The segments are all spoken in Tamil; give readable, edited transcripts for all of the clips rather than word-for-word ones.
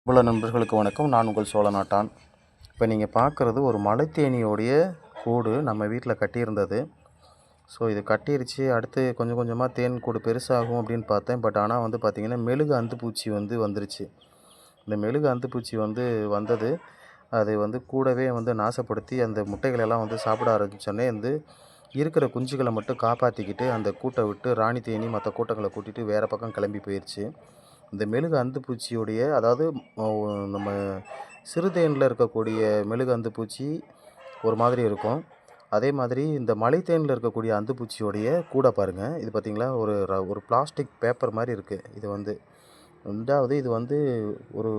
இவ்வளோ நண்பர்களுக்கு வணக்கம். நான் உங்கள் சோழநாட்டான். இப்போ நீங்கள் பார்க்குறது ஒரு மலைத்தேனியோடைய கூடு நம்ம வீட்டில் கட்டியிருந்தது. ஸோ இது கட்டிருச்சு. அடுத்து கொஞ்சம் கொஞ்சமாக தேன் கூடு பெருசாகும் அப்படின்னு பார்த்தேன். பட் ஆனால் வந்து பார்த்திங்கன்னா மெழுகு அந்துப்பூச்சி வந்துருச்சு. இந்த மெழுகு அந்துப்பூச்சி வந்தது. அது கூடவே நாசப்படுத்தி அந்த முட்டைகளெல்லாம் சாப்பிட ஆரம்பித்தோடனே இருக்கிற குஞ்சுகளை மட்டும் காப்பாற்றிக்கிட்டு அந்த கூட்டை விட்டு ராணி தேனி மற்ற கூட்டங்களை கூட்டிகிட்டு வேறு பக்கம் கிளம்பி போயிடுச்சு. இந்த மெழுகு அந்துப்பூச்சியுடைய அதாவது நம்ம சிறுதேனில் இருக்கக்கூடிய மெழுகு அந்துப்பூச்சி ஒரு மாதிரி இருக்கும். அதே மாதிரி இந்த மலைத்தேனில் இருக்கக்கூடிய அந்துப்பூச்சியோடைய கூட பாருங்கள். இது பார்த்திங்களா ஒரு பிளாஸ்டிக் பேப்பர் மாதிரி இருக்குது. இது ரெண்டாவது இது ஒரு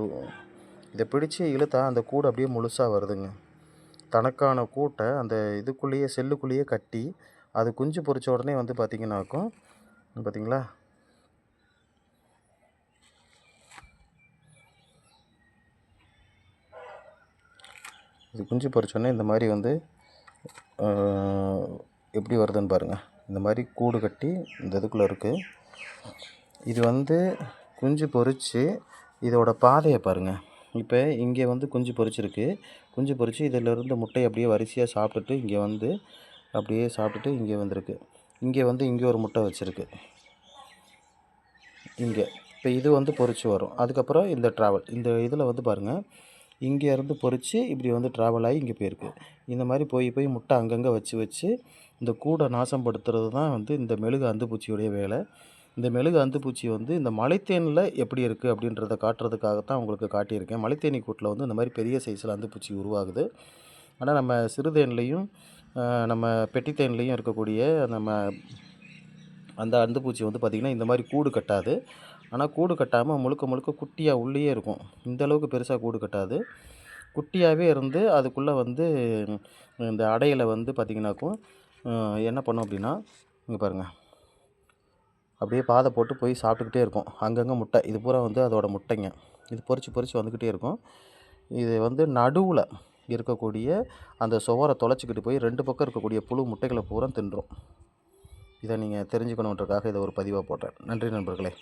இதை பிடிச்சி இழுத்தா அந்த கூடு அப்படியே முழுசாக வருதுங்க. தனக்கான கூட்டை அந்த இதுக்குள்ளேயே செல்லுக்குள்ளேயே கட்டி அது குஞ்சு பொரிச்ச உடனே பார்த்திங்கனாக்கும் பார்த்திங்களா இது குஞ்சு பொரிச்சோடனே இந்த மாதிரி எப்படி வருதுன்னு பாருங்கள். இந்த மாதிரி கூடு கட்டி இந்த இதுக்குள்ளே இருக்குது. இது குஞ்சு பொரித்து இதோட பாதையை பாருங்கள். இப்போ இங்கே குஞ்சு பொரிச்சிருக்கு. குஞ்சு பொரித்து இதிலிருந்து முட்டையை அப்படியே வரிசையாக சாப்பிட்டுட்டு இங்கே அப்படியே சாப்பிட்டுட்டு இங்கே வந்திருக்கு. இங்கே ஒரு முட்டை வச்சுருக்கு இங்கே. இப்போ இது பொரிச்சு வரும். அதுக்கப்புறம் இந்த ட்ராவல் இந்த இதில் பாருங்கள், இங்கேருந்து பொரித்து இப்படி ட்ராவல் ஆகி இங்கே போயிருக்கு. இந்த மாதிரி போய் முட்டை அங்கங்கே வச்சு இந்த கூடை நாசப்படுத்துறது தான் இந்த மெழுகு அந்துப்பூச்சியுடைய வேலை. இந்த மெழுகு அந்துப்பூச்சி இந்த மலைத்தேனில் எப்படி இருக்குது அப்படின்றத காட்டுறதுக்காகத்தான் உங்களுக்கு காட்டியிருக்கேன். மலைத்தேனி கூட்டில் இந்த மாதிரி பெரிய சைஸில் அந்துப்பூச்சி உருவாகுது. ஆனால் நம்ம சிறுதேன்லேயும் நம்ம பெட்டித்தேன்லேயும் இருக்கக்கூடிய நம்ம அந்த அந்துப்பூச்சி பார்த்திங்கன்னா இந்த மாதிரி கூடு கட்டாது. ஆனால் கூடு கட்டாமல் முழுக்க குட்டியாக உள்ளேயே இருக்கும். இந்தளவுக்கு பெருசாக கூடு கட்டாது. குட்டியாகவே இருந்து அதுக்குள்ளே இந்த அடையில் பார்த்திங்கனாக்கும் என்ன பண்ணும் அப்படின்னா, இங்கே பாருங்கள், அப்படியே பாதை போட்டு போய் சாப்பிட்டுக்கிட்டே இருக்கும். அங்கங்கே முட்டை, இது பூரா அதோட முட்டைங்க. இது பொரித்து வந்துக்கிட்டே இருக்கும். இது நடுவில் இருக்கக்கூடிய அந்த சுவரை தொலைச்சிக்கிட்டு போய் 2 பக்கம் இருக்கக்கூடிய புழு முட்டைகளை பூரா தின்றும். இதை நீங்கள் தெரிஞ்சுக்கணுன்றதுக்காக இதை ஒரு பதிவாக போட்டேன். நன்றி நண்பர்களே.